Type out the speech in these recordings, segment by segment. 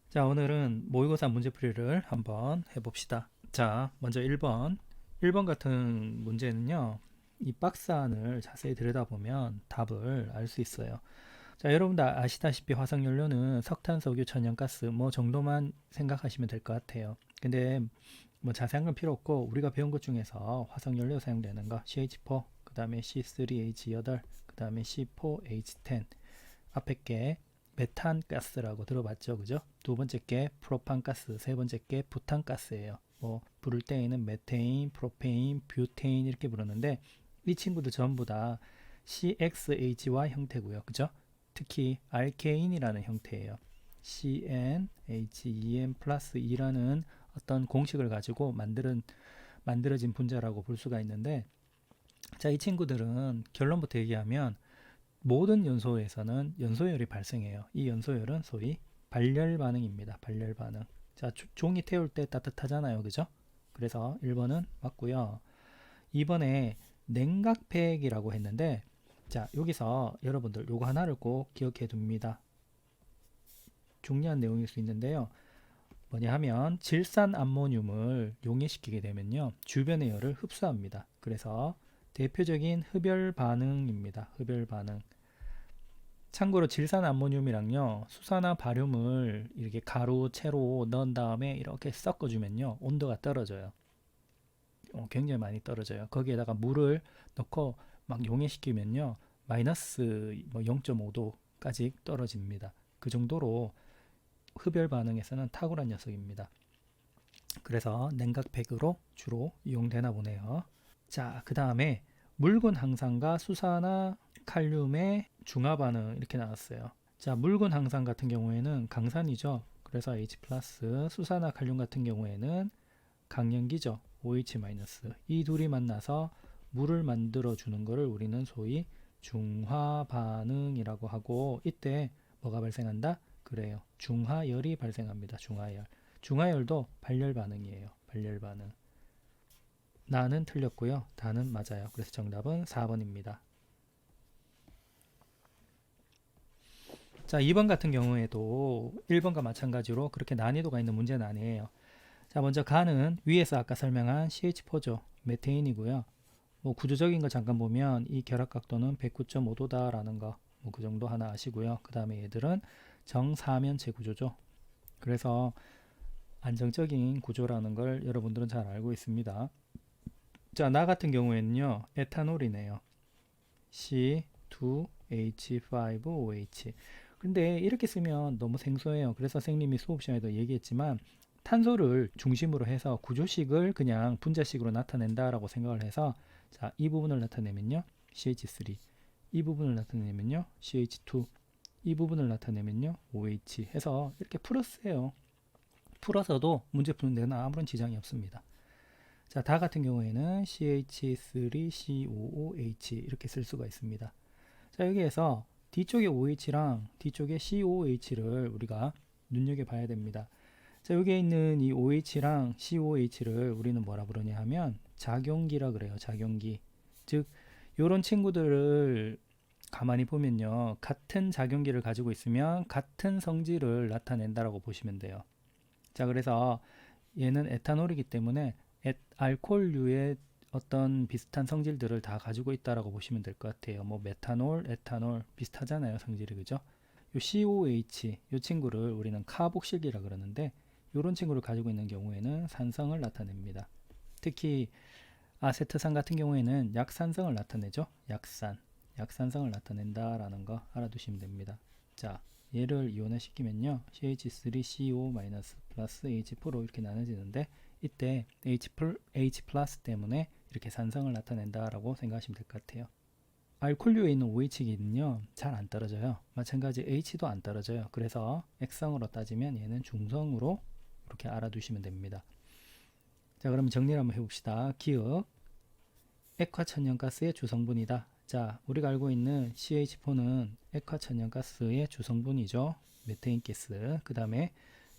자, 오늘은 모의고사 문제풀이를 한번 해봅시다. 자, 먼저 1번. 1번 같은 문제는요, 이 박스 안을 자세히 들여다보면 답을 알 수 있어요. 자, 여러분들 아시다시피 화석연료는 석탄, 석유, 천연가스 뭐 정도만 생각하시면 될 것 같아요. 근데 뭐 자세한 건 필요 없고 우리가 배운 것 중에서 화석연료 사용되는 거 CH4, 그 다음에 C3H8, 그 다음에 C4H10 앞에 게 메탄 가스라고 들어봤죠, 그죠? 두 번째 게 프로판 가스, 세 번째 게 부탄 가스예요. 뭐 부를 때에는 메테인, 프로페인, 뷰테인 이렇게 부르는데 이 친구들 전부 다 CXHY 형태고요, 그죠? 특히 알케인이라는 형태예요. CnHen 플러스 2라는 어떤 공식을 가지고 만들어진 분자라고 볼 수가 있는데, 자, 이 친구들은 결론부터 얘기하면 모든 연소에서는 연소열이 발생해요. 이 연소열은 소위 발열 반응입니다. 발열 반응. 자, 종이 태울 때 따뜻하잖아요. 그죠? 그래서 1번은 맞고요. 2번에 냉각팩이라고 했는데, 자, 여기서 여러분들 요거 하나를 꼭 기억해 둡니다. 중요한 내용일 수 있는데요. 뭐냐 하면 질산 암모늄을 용해시키게 되면요, 주변의 열을 흡수합니다. 그래서 대표적인 흡열 반응입니다. 흡열 반응. 참고로 질산 암모늄이랑요, 수산화 바륨을 이렇게 가루 채로 넣은 다음에 이렇게 섞어주면요, 온도가 떨어져요. 굉장히 많이 떨어져요. 거기에다가 물을 넣고 막 용해시키면요, 마이너스 뭐 0.5도까지 떨어집니다. 그 정도로 흡열 반응에서는 탁월한 녀석입니다. 그래서 냉각팩으로 주로 이용되나 보네요. 자, 그 다음에 묽은 항산과 수산화 칼륨의 중화 반응 이렇게 나왔어요. 자, 묽은 항산 같은 경우에는 강산이죠. 그래서 H 플러스, 수산화 칼륨 같은 경우에는 강염기죠. OH 마이너스. 이 둘이 만나서 물을 만들어 주는 것을 우리는 소위 중화 반응이라고 하고, 이때 뭐가 발생한다? 그래요. 중화열이 발생합니다. 중화열. 중화열도 발열 반응이에요. 발열 반응. 나는 틀렸고요. 다는 맞아요. 그래서 정답은 4번입니다. 자, 2번 같은 경우에도 1번과 마찬가지로 그렇게 난이도가 있는 문제는 아니에요. 자, 먼저 간은 위에서 아까 설명한 CH4죠. 메테인이고요. 뭐 구조적인 거 잠깐 보면 이 결합 각도는 109.5도다라는 거, 뭐 그 정도 하나 아시고요. 그 다음에 얘들은 정사면체 구조죠. 그래서 안정적인 구조라는 걸 여러분들은 잘 알고 있습니다. 자, 나 같은 경우에는요, 에탄올이네요. C2H5OH. 근데 이렇게 쓰면 너무 생소해요. 그래서 선생님이 수업 시간에도 얘기했지만 탄소를 중심으로 해서 구조식을 그냥 분자식으로 나타낸다라고 생각을 해서, 자, 이 부분을 나타내면요, CH3. 이 부분을 나타내면요, CH2. 이 부분을 나타내면요, OH 해서 이렇게 풀었어요. 풀어서도 문제 푸는 데는 아무런 지장이 없습니다. 자, 다 같은 경우에는 CH3COOH 이렇게 쓸 수가 있습니다. 자, 여기에서 뒤쪽에 OH랑 뒤쪽에 COOH를 우리가 눈여겨봐야 됩니다. 자, 여기에 있는 이 OH랑 COOH를 우리는 뭐라 부르냐 하면 작용기라 그래요. 작용기. 즉, 요런 친구들을 가만히 보면요, 같은 작용기를 가지고 있으면 같은 성질을 나타낸다라고 보시면 돼요. 자, 그래서 얘는 에탄올이기 때문에 알코올류의 어떤 비슷한 성질들을 다 가지고 있다라고 보시면 될 것 같아요. 뭐 메탄올, 에탄올 비슷하잖아요, 성질이. 그죠? 요 COH 요 친구를 우리는 카복실이라 그러는데, 이런 친구를 가지고 있는 경우에는 산성을 나타냅니다. 특히 아세트산 같은 경우에는 약산성을 나타내죠. 약산성을 나타낸다라는 거 알아두시면 됩니다. 자, 얘를 이온화시키면요, CH3CO- 플러스 H4로 이렇게 나눠지는데, 이때 H 플러스 때문에 이렇게 산성을 나타낸다라고 생각하시면 될 것 같아요. 알코올류에 있는 OH기는요, 잘 안 떨어져요. 마찬가지 H도 안 떨어져요. 그래서 액성으로 따지면 얘는 중성으로 이렇게 알아두시면 됩니다. 자, 그러면 정리를 한번 해봅시다. 기억, 액화천연가스의 주성분이다. 자, 우리가 알고 있는 CH4는 액화천연가스의 주성분이죠. 메테인가스. 그 다음에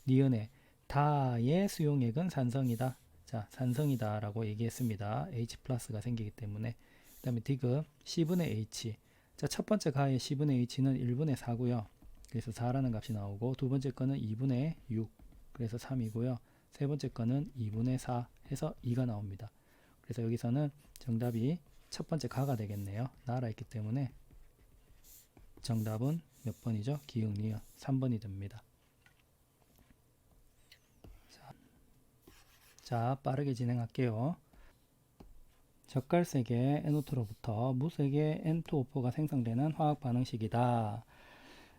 니은의 다의 수용액은 산성이다. 자, 산성이다 라고 얘기했습니다. H 플러스가 생기기 때문에. 그 다음에 디귿 C분의 H. 자, 첫 번째 가의 C분의 H는 1분의 4고요. 그래서 4라는 값이 나오고, 두 번째 거는 2분의 6, 그래서 3이고요. 세 번째 거는 2분의 4 해서 2가 나옵니다. 그래서 여기서는 정답이 첫 번째 가가 되겠네요. 나라 있기 때문에 정답은 몇 번이죠? 기역 니은 3번이 됩니다. 자, 빠르게 진행할게요. 젓갈색의 NO2로부터 무색의 N2O4가 생성되는 화학 반응식이다.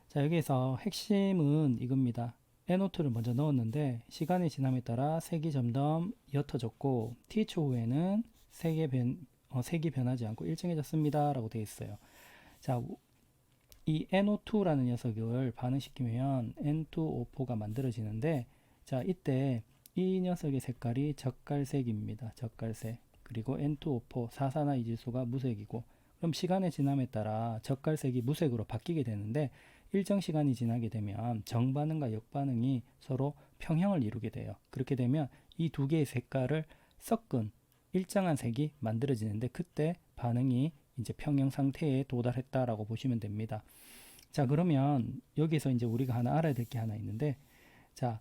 자, 여기에서 핵심은 이겁니다. NO2를 먼저 넣었는데 시간이 지남에 따라 색이 점점 옅어졌고 T초 후에는 색이 변하지 않고 일정해졌습니다 라고 되어 있어요. 자, 이 NO2라는 녀석을 반응시키면 N2O4가 만들어지는데, 자, 이때 이 녀석의 색깔이 젓갈색입니다. 젓갈색. 그리고 N2O4 사산화 이질소가 무색이고, 그럼 시간의 지남에 따라 젓갈색이 무색으로 바뀌게 되는데, 일정 시간이 지나게 되면 정반응과 역반응이 서로 평형을 이루게 돼요. 그렇게 되면 이 두 개의 색깔을 섞은 일정한 색이 만들어지는데, 그때 반응이 이제 평형 상태에 도달했다라고 보시면 됩니다. 자, 그러면 여기서 이제 우리가 하나 알아야 될 게 하나 있는데, 자,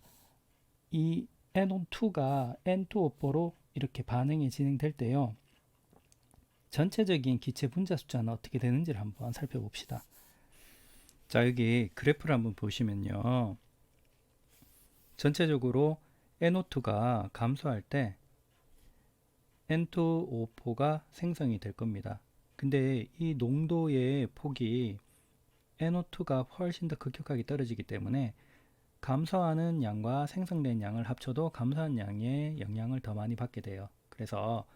이 NO2가 N2O4로 이렇게 반응이 진행될 때요, 전체적인 기체 분자 숫자는 어떻게 되는지를 한번 살펴봅시다. 자, 여기 그래프를 한번 보시면요, 전체적으로 NO2가 감소할 때 N2O4가 생성이 될 겁니다. 근데 이 농도의 폭이 NO2가 훨씬 더 급격하게 떨어지기 때문에 감소하는 양과 생성된 양을 합쳐도 감소한 양의 영향을 더 많이 받게 돼요. 그래서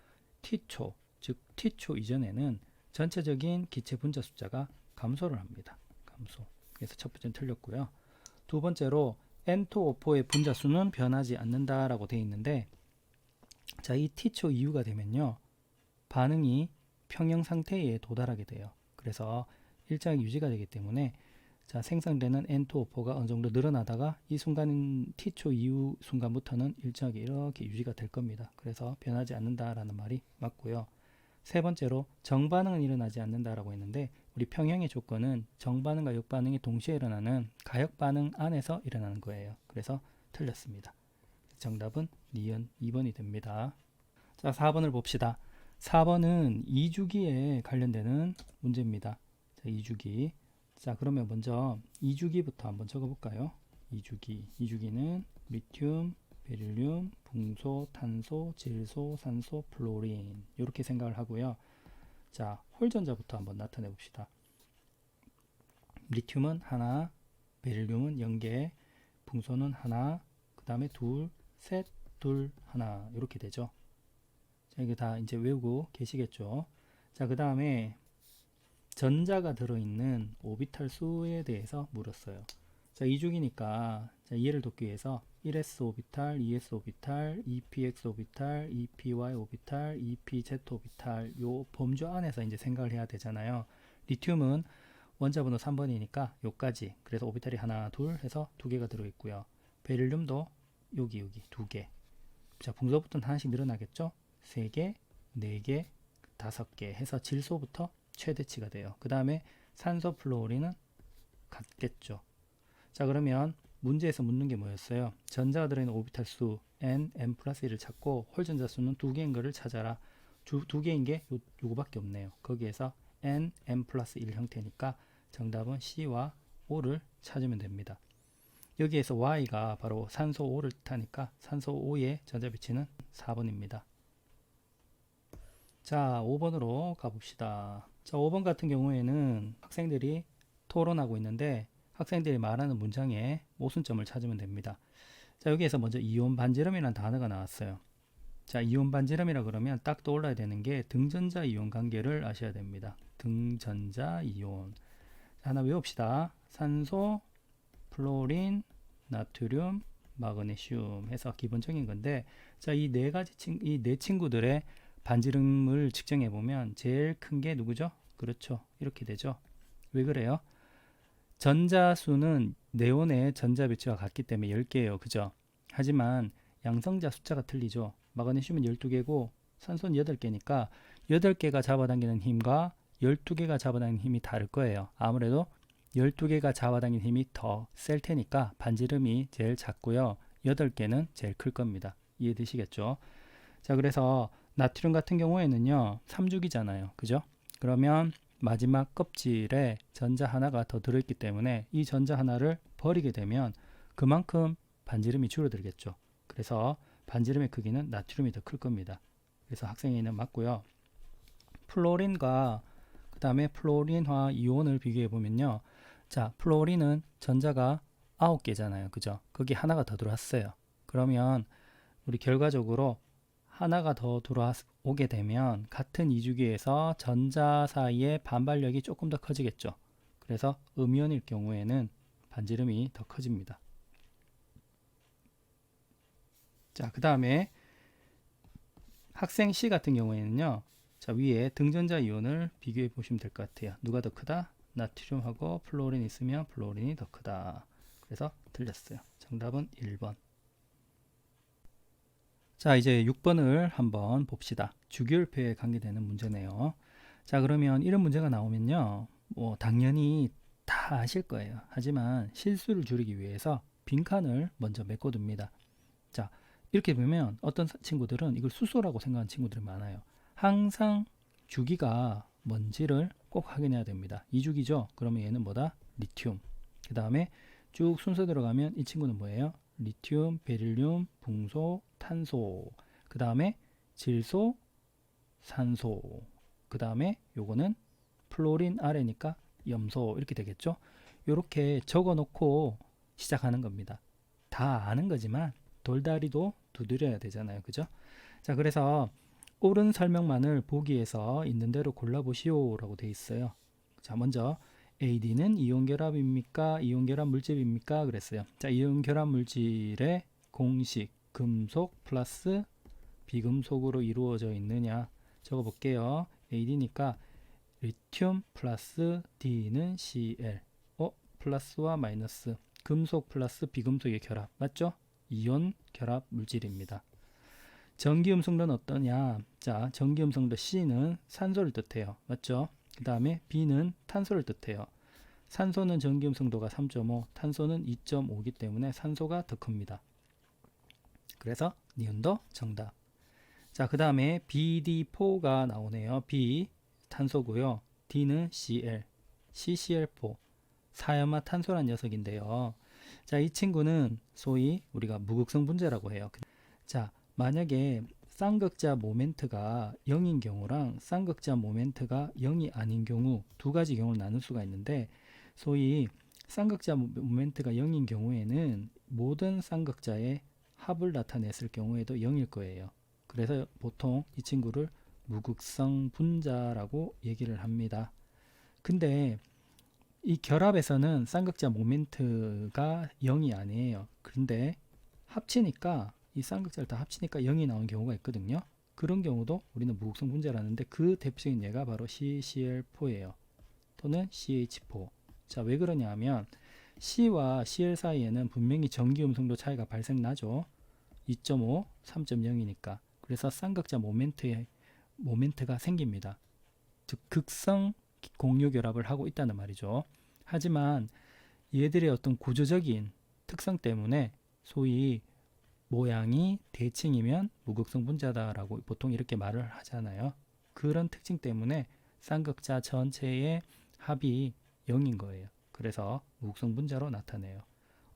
T초, 즉 T초 이전에는 전체적인 기체 분자 숫자가 감소를 합니다. 감소. 그래서 첫 번째는 틀렸고요. 두 번째로 N2O4의 분자 수는 변하지 않는다라고 되어 있는데, 자, 이 T초 이후가 되면요, 반응이 평형 상태에 도달하게 돼요. 그래서 일정하게 유지가 되기 때문에, 자, 생성되는 N2O4가 어느 정도 늘어나다가 이 순간 T초 이후 순간부터는 일정하게 이렇게 유지가 될 겁니다. 그래서 변하지 않는다라는 말이 맞고요. 세 번째로 정반응은 일어나지 않는다라고 했는데, 우리 평형의 조건은 정반응과 역반응이 동시에 일어나는 가역반응 안에서 일어나는 거예요. 그래서 틀렸습니다. 정답은 니은 2번이 됩니다. 자, 4번을 봅시다. 4번은 2주기에 관련되는 문제입니다. 자, 2주기. 자, 그러면 먼저 2주기부터 한번 적어볼까요? 2주기는 리튬, 베릴륨, 붕소, 탄소, 질소, 산소, 플로린, 이렇게 생각을 하고요. 자, 홀전자부터 한번 나타내 봅시다. 리튬은 하나, 베릴륨은 0개, 붕소는 하나, 그 다음에 둘, 셋, 둘, 하나, 이렇게 되죠. 자, 이게 다 이제 외우고 계시겠죠. 자, 그 다음에 전자가 들어있는 오비탈 수에 대해서 물었어요. 자, 2주기니까 자, 이해를 돕기 위해서 1s 오비탈, 2s 오비탈, 2px 오비탈, 2py 오비탈, 2pz 오비탈, 요 범주 안에서 이제 생각을 해야 되잖아요. 리튬은 원자 번호 3번이니까 요까지, 그래서 오비탈이 하나, 둘 해서 두 개가 들어있고요. 베릴륨도 여기 두 개. 자, 붕소부터는 하나씩 늘어나겠죠? 3개, 4개, 5개 해서 질소부터 최대치가 돼요. 그 다음에 산소, 플로린은 같겠죠. 자, 그러면 문제에서 묻는 게 뭐였어요? 전자가 들어있는 오비탈 수 n, n 플러스 1을 찾고 홀전자 수는 두 개인 거를 찾아라. 두 개인 게 요거밖에 없네요. 거기에서 n, n 플러스 1 형태니까 정답은 C와 O를 찾으면 됩니다. 여기에서 Y가 바로 산소 5를 뜻하니까 산소 5의 전자 비치는 4번입니다. 자, 5번으로 가봅시다. 자, 5번 같은 경우에는 학생들이 토론하고 있는데 학생들이 말하는 문장에 모순점을 찾으면 됩니다. 자, 여기에서 먼저 이온 반지름이라는 단어가 나왔어요. 자, 이온 반지름이라 그러면 딱 떠올라야 되는 게 등전자 이온 관계를 아셔야 됩니다. 등전자 이온. 자, 하나 외웁시다. 산소, 플로린, 나트륨, 마그네슘 해서 기본적인 건데, 자, 이 네 친구들의 반지름을 측정해 보면 제일 큰 게 누구죠? 그렇죠. 이렇게 되죠. 왜 그래요? 전자수는 네온의 전자 배치와 같기 때문에 10개예요. 그죠? 하지만 양성자 숫자가 틀리죠. 마그네슘은 12개고 산소는 8개니까 8개가 잡아당기는 힘과 12개가 잡아당기는 힘이 다를 거예요. 아무래도 12개가 잡아당긴 힘이 더 셀 테니까 반지름이 제일 작고요. 8개는 제일 클 겁니다. 이해되시겠죠? 자, 그래서 나트륨 같은 경우에는요, 3주기잖아요. 그죠? 그러면 마지막 껍질에 전자 하나가 더 들어있기 때문에 이 전자 하나를 버리게 되면 그만큼 반지름이 줄어들겠죠. 그래서 반지름의 크기는 나트륨이 더 클 겁니다. 그래서 학생에는 맞고요. 플로린과 그 다음에 플로린화 이온을 비교해 보면요. 자, 플로린은 전자가 9개잖아요. 그죠? 거기 하나가 더 들어왔어요. 그러면 우리 결과적으로 하나가 더 들어오게 되면 같은 이주기에서 전자 사이의 반발력이 조금 더 커지겠죠. 그래서 음이온일 경우에는 반지름이 더 커집니다. 자, 그 다음에 학생 C 같은 경우에는요. 자, 위에 등전자 이온을 비교해 보시면 될 것 같아요. 누가 더 크다? 나트륨하고 플로린 있으면 플로린이 더 크다. 그래서 틀렸어요. 정답은 1번. 자, 이제 6번을 한번 봅시다. 주기율표에 관계되는 문제네요. 자, 그러면 이런 문제가 나오면요. 뭐 당연히 다 아실 거예요. 하지만 실수를 줄이기 위해서 빈칸을 먼저 메꿔둡니다. 자, 이렇게 보면 어떤 친구들은 이걸 수소라고 생각하는 친구들이 많아요. 항상 주기가 뭔지를 꼭 확인해야 됩니다. 2주기죠? 그러면 얘는 뭐다? 리튬. 그 다음에 쭉 순서 들어가면 이 친구는 뭐예요? 리튬, 베릴륨, 붕소, 탄소. 그 다음에 질소, 산소. 그 다음에 요거는 플로린 아래니까 염소 이렇게 되겠죠? 이렇게 적어 놓고 시작하는 겁니다. 다 아는 거지만 돌다리도 두드려야 되잖아요. 그죠? 자, 그래서 옳은 설명만을 보기에서 있는 대로 골라보시오 라고 돼 있어요. 자, 먼저 AD는 이온결합입니까? 이온결합 물질입니까? 그랬어요. 자, 이온결합 물질의 공식 금속 플러스 비금속으로 이루어져 있느냐 적어 볼게요. AD니까 리튬 플러스 D는 Cl. 플러스와 마이너스 금속 플러스 비금속의 결합 맞죠? 이온 결합 물질입니다. 전기음성도는 어떠냐? 자, 전기음성도 C는 산소를 뜻해요. 맞죠? 그 다음에 B는 탄소를 뜻해요. 산소는 전기음성도가 3.5, 탄소는 2.5이기 때문에 산소가 더 큽니다. 그래서 니은도 정답. 자, 그 다음에 BD4가 나오네요. B 탄소고요. D는 Cl, CCl4 사연마탄소란 녀석인데요. 자, 이 친구는 소위 우리가 무극성 분자라고 해요. 자, 만약에 쌍극자 모멘트가 0인 경우랑 쌍극자 모멘트가 0이 아닌 경우 두 가지 경우를 나눌 수가 있는데 소위 쌍극자 모멘트가 0인 경우에는 모든 쌍극자의 합을 나타냈을 경우에도 0일 거예요. 그래서 보통 이 친구를 무극성 분자라고 얘기를 합니다. 근데 이 결합에서는 쌍극자 모멘트가 0이 아니에요. 그런데 합치니까 이 쌍극자를 다 합치니까 0이 나오는 경우가 있거든요. 그런 경우도 우리는 무극성 분자라는데 그 대표적인 예가 바로 CCl4예요. 또는 CH4. 자, 왜 그러냐 하면 C와 Cl 사이에는 분명히 전기 음성도 차이가 발생나죠. 2.5, 3.0이니까. 그래서 쌍극자 모멘트가 생깁니다. 즉 극성 공유 결합을 하고 있다는 말이죠. 하지만 얘들의 어떤 구조적인 특성 때문에 소위 모양이 대칭이면 무극성 분자다라고 보통 이렇게 말을 하잖아요. 그런 특징 때문에 쌍극자 전체의 합이 0인 거예요. 그래서 무극성 분자로 나타내요.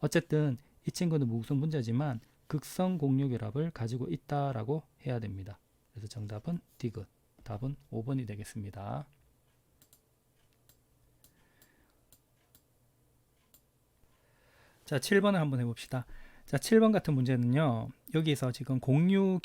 어쨌든 이 친구는 무극성 분자지만 극성 공유 결합을 가지고 있다라고 해야 됩니다. 그래서 정답은 디귿. 답은 5번이 되겠습니다. 자, 7번을 한번 해봅시다. 자, 7번 같은 문제는요. 여기서 지금 공유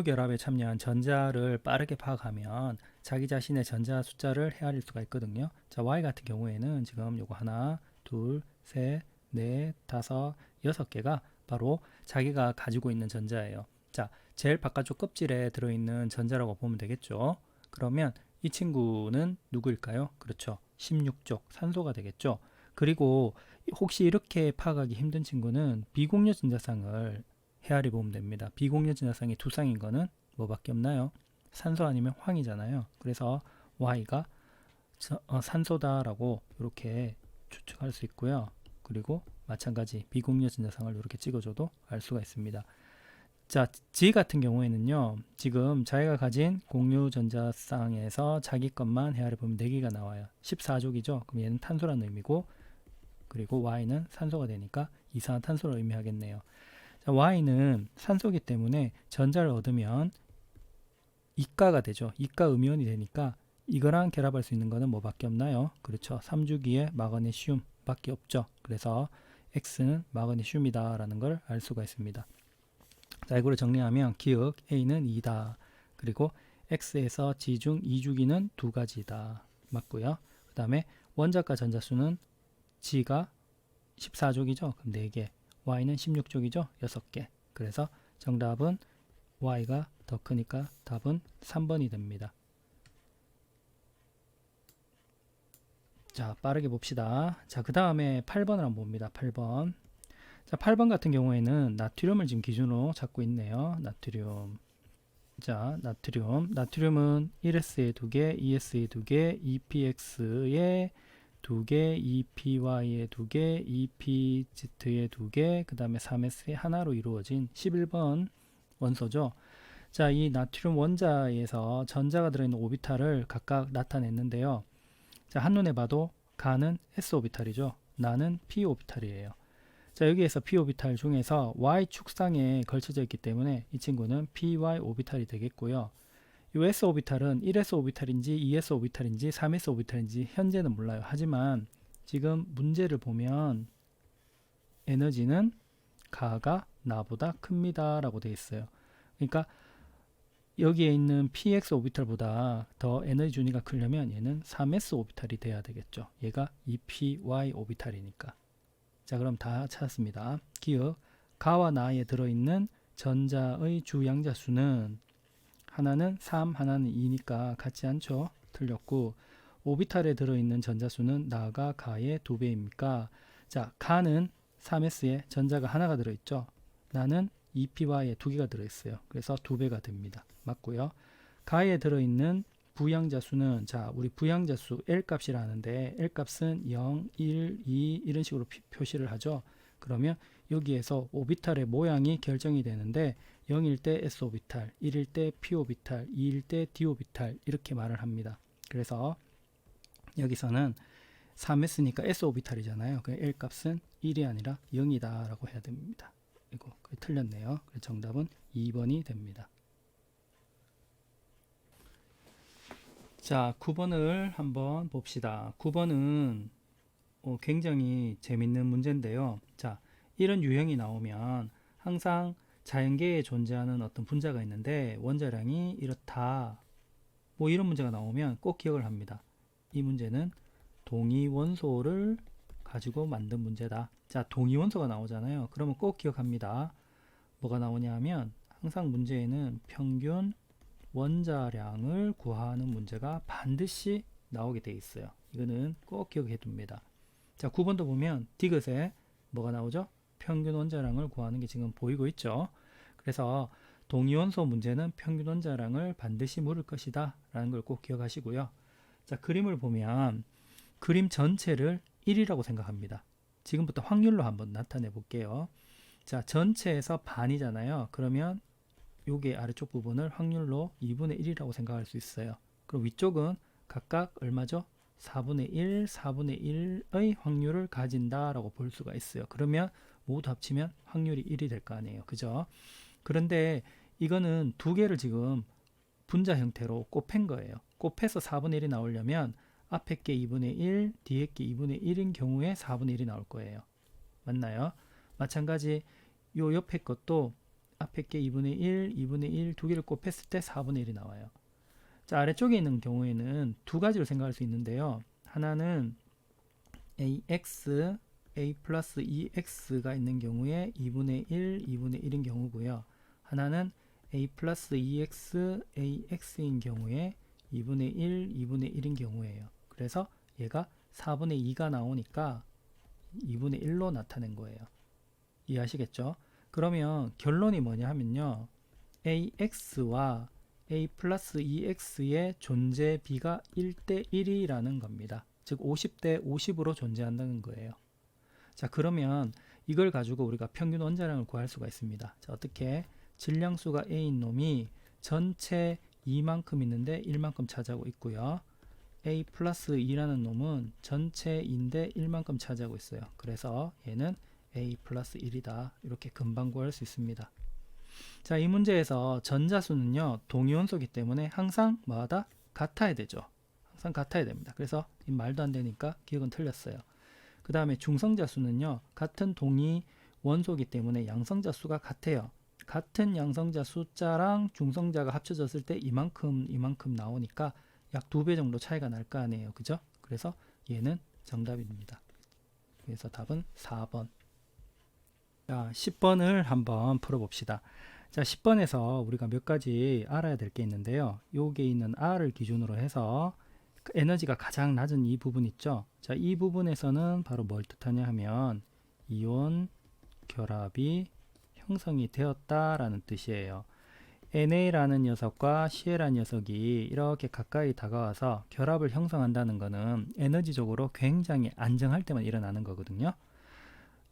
결합에 참여한 전자를 빠르게 파악하면 자기 자신의 전자 숫자를 헤아릴 수가 있거든요. 자, Y 같은 경우에는 지금 요거 하나, 둘, 셋, 넷, 다섯, 6개가 바로 자기가 가지고 있는 전자예요. 자, 제일 바깥쪽 껍질에 들어있는 전자라고 보면 되겠죠. 그러면 이 친구는 누구일까요? 그렇죠. 16쪽 산소가 되겠죠. 그리고 혹시 이렇게 파악하기 힘든 친구는 비공유 전자쌍을 헤아려 보면 됩니다. 비공유 전자쌍이 두 쌍인 거는 뭐밖에 없나요? 산소 아니면 황이잖아요. 그래서 Y가 산소다라고 이렇게 추측할 수 있고요. 그리고 마찬가지 비공유 전자상을 이렇게 찍어줘도 알 수가 있습니다. 자, G 같은 경우에는요, 지금 자기가 가진 공유 전자쌍에서 자기 것만 헤아려 보면 4개가 나와요. 14족이죠. 그럼 얘는 탄소라는 의미고, 그리고 Y는 산소가 되니까 이산화탄소를 의미하겠네요. 자, Y는 산소기 때문에 전자를 얻으면 이가가 되죠. 이가 음이온이 되니까 이거랑 결합할 수 있는 거는 뭐밖에 없나요? 그렇죠. 3주기의 마그네슘 밖에 없죠. 그래서 X는 마그네슘이다 라는 걸 알 수가 있습니다. 자, 이거를 정리하면 기억 A는 2다. 그리고 X에서 G 중 2주기는 2가지다. 맞고요. 그 다음에 원자과 전자수는 G가 14족이죠. 그럼 4개. Y는 16족이죠. 6개. 그래서 정답은 Y가 더 크니까 답은 3번이 됩니다. 자, 빠르게 봅시다. 자, 그 다음에 8번을 한번 봅니다. 8번. 자, 8번 같은 경우에는 나트륨을 지금 기준으로 잡고 있네요. 나트륨. 자, 나트륨은 1S에 2개, 2S에 2개, EPX에 2개, EPY에 2개, EPZ에 2개, 그 다음에 3S에 하나로 이루어진 11번 원소죠. 자, 이 나트륨 원자에서 전자가 들어있는 오비탈을 각각 나타냈는데요. 자, 한눈에 봐도 가는 S 오비탈이죠. 나는 P 오비탈이에요. 자, 여기에서 P 오비탈 중에서 Y 축상에 걸쳐져 있기 때문에 이 친구는 PY 오비탈이 되겠고요. 이 S 오비탈은 1S 오비탈인지 2S 오비탈인지 3S 오비탈인지 현재는 몰라요. 하지만 지금 문제를 보면 에너지는 가가 나보다 큽니다 라고 되어 있어요. 그러니까 여기에 있는 PX 오비탈보다 더 에너지 준위가 크려면 얘는 3S 오비탈이 돼야 되겠죠. 얘가 EPY 오비탈이니까. 자, 그럼 다 찾았습니다. 기억, 가와 나에 들어있는 전자의 주양자 수는 하나는 3, 하나는 2니까 같지 않죠. 틀렸고, 오비탈에 들어있는 전자 수는 나가 가의 2배입니까? 자, 가는 3S에 전자가 하나가 들어있죠. 나는 EPY에 2개가 들어있어요. 그래서 2배가 됩니다. 맞고요. 가에 들어있는 부양자 수는, 자, 우리 부양자 수 L 값이라 하는데 L 값은 0, 1, 2 이런 식으로 표시를 하죠. 그러면 여기에서 오비탈의 모양이 결정이 되는데 0일 때 S 오비탈, 1일 때 P 오비탈, 2일 때 D 오비탈 이렇게 말을 합니다. 그래서 여기서는 3S니까 S 오비탈이잖아요. 그 L 값은 1이 아니라 0이다 라고 해야 됩니다. 이거 틀렸네요. 그래서 정답은 2번이 됩니다. 자, 9번을 한번 봅시다. 9번은 굉장히 재밌는 문제인데요. 자, 이런 유형이 나오면 항상 자연계에 존재하는 어떤 분자가 있는데 원자량이 이렇다. 뭐 이런 문제가 나오면 꼭 기억을 합니다. 이 문제는 동위원소를 가지고 만든 문제다. 자, 동위원소가 나오잖아요. 그러면 꼭 기억합니다. 뭐가 나오냐 하면 항상 문제에는 평균 원자량을 구하는 문제가 반드시 나오게 돼 있어요. 이거는 꼭 기억해 둡니다. 자, 9번도 보면 디귿에 뭐가 나오죠? 평균 원자량을 구하는 게 지금 보이고 있죠. 그래서 동위원소 문제는 평균 원자량을 반드시 물을 것이다 라는 걸 꼭 기억하시고요. 자, 그림을 보면 그림 전체를 1이라고 생각합니다. 지금부터 확률로 한번 나타내 볼게요. 자, 전체에서 반이잖아요. 그러면 요게 아래쪽 부분을 확률로 2분의 1이라고 생각할 수 있어요. 그럼 위쪽은 각각 얼마죠? 4분의 1, 4분의 1의 확률을 가진다라고 볼 수가 있어요. 그러면 모두 합치면 확률이 1이 될 거 아니에요. 그죠? 그런데 이거는 두 개를 지금 분자 형태로 곱한 거예요. 곱해서 4분의 1이 나오려면 앞에 게 2분의 1, 뒤에 게 2분의 1인 경우에 4분의 1이 나올 거예요. 맞나요? 마찬가지 요 옆에 것도 앞에 게 2분의 1, 2분의 1 두 개를 곱했을 때 4분의 1이 나와요. 자, 아래쪽에 있는 경우에는 두 가지로 생각할 수 있는데요. 하나는 AX, A 플러스 EX가 있는 경우에 2분의 1, 2분의 1인 경우고요. 하나는 A 플러스 EX, AX인 경우에 2분의 1, 2분의 1인 경우예요. 그래서 얘가 4분의 2가 나오니까 2분의 1로 나타낸 거예요. 이해하시겠죠? 그러면 결론이 뭐냐 하면요. AX와 A 플러스 EX의 존재 비가 1대 1이라는 겁니다. 즉 50대 50으로 존재한다는 거예요. 자, 그러면 이걸 가지고 우리가 평균 원자량을 구할 수가 있습니다. 자, 어떻게? 질량수가 A인 놈이 전체 2만큼 있는데 1만큼 차지하고 있고요. A 플러스 2라는 놈은 전체인데 1만큼 차지하고 있어요. 그래서 얘는 A 플러스 1이다. 이렇게 금방 구할 수 있습니다. 자, 이 문제에서 전자수는요, 동위원소이기 때문에 항상 뭐하다? 같아야 되죠. 항상 같아야 됩니다. 그래서 이 말도 안 되니까 기억은 틀렸어요. 그 다음에 중성자수는요, 같은 동위 원소이기 때문에 양성자 수가 같아요. 같은 양성자 숫자랑 중성자가 합쳐졌을 때 이만큼 나오니까 약 2배 정도 차이가 날 거 아니에요. 그죠? 그래서 얘는 정답입니다. 그래서 답은 4번. 자, 10번을 한번 풀어봅시다. 자, 10번에서 우리가 몇 가지 알아야 될 게 있는데요. 여기에 있는 R을 기준으로 해서 에너지가 가장 낮은 이 부분 있죠. 자, 이 부분에서는 바로 뭘 뜻하냐 하면 이온 결합이 형성이 되었다라는 뜻이에요. NA라는 녀석과 CL라는 녀석이 이렇게 가까이 다가와서 결합을 형성한다는 것은 에너지적으로 굉장히 안정할 때만 일어나는 거거든요.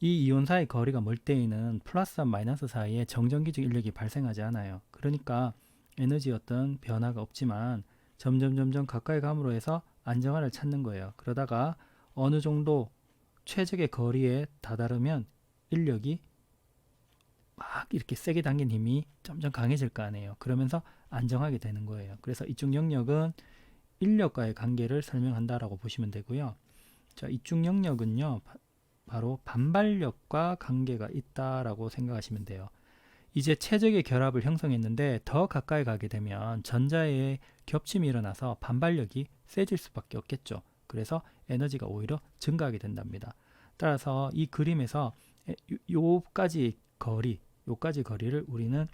이 이온 사이 거리가 멀 때에는 플러스와 마이너스 사이에 정전기적 인력이 발생하지 않아요. 그러니까 에너지 어떤 변화가 없지만 점점 가까이 감으로 해서 안정화를 찾는 거예요. 그러다가 어느 정도 최적의 거리에 다다르면 인력이 막 이렇게 세게 당긴 힘이 점점 강해질 거 아니에요. 그러면서 안정하게 되는 거예요. 그래서 이쪽 영역은 인력과의 관계를 설명한다라고 보시면 되고요. 자, 이쪽 영역은요, 바로 반발력과 관계가 있다라고 생각하시면 돼요. 이제 최적의 결합을 형성했는데 더 가까이 가게 되면 전자의 겹침이 일어나서 반발력이 세질 수밖에 없겠죠. 그래서 에너지가 오히려 증가하게 된답니다. 따라서 이 그림에서 요까지 거리를 우리는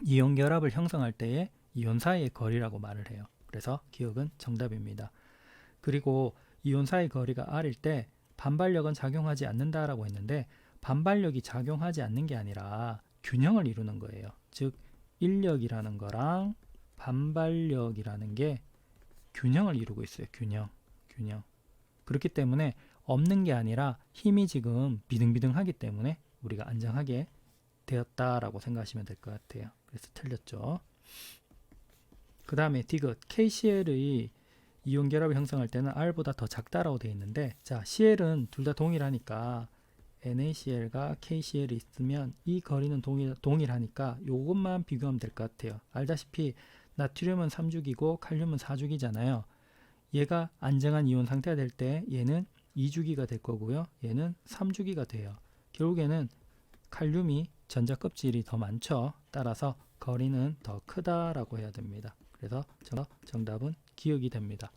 이온 결합을 형성할 때의 이온 사이의 거리라고 말을 해요. 그래서 기억은 정답입니다. 그리고 이온 사이 거리가 R일 때 반발력은 작용하지 않는다라고 했는데 반발력이 작용하지 않는 게 아니라 균형을 이루는 거예요. 즉 인력이라는 거랑 반발력이라는 게 균형을 이루고 있어요. 균형. 그렇기 때문에 없는 게 아니라 힘이 지금 비등비등하기 때문에 우리가 안정하게 되었다라고 생각하시면 될 것 같아요. 그래서 틀렸죠. 그 다음에 디귿 KCl의 이온 결합을 형성할 때는 R보다 더 작다라고 되어 있는데, 자, CL은 둘 다 동일하니까 NaCl과 KCl이 있으면 이 거리는 동일하니까 이것만 비교하면 될 것 같아요. 알다시피 나트륨은 3주기고 칼륨은 4주기잖아요. 얘가 안정한 이온 상태가 될 때 얘는 2주기가 될 거고요. 얘는 3주기가 돼요. 결국에는 칼륨이 전자 껍질이 더 많죠. 따라서 거리는 더 크다라고 해야 됩니다. 그래서 정답은 기억이 됩니다.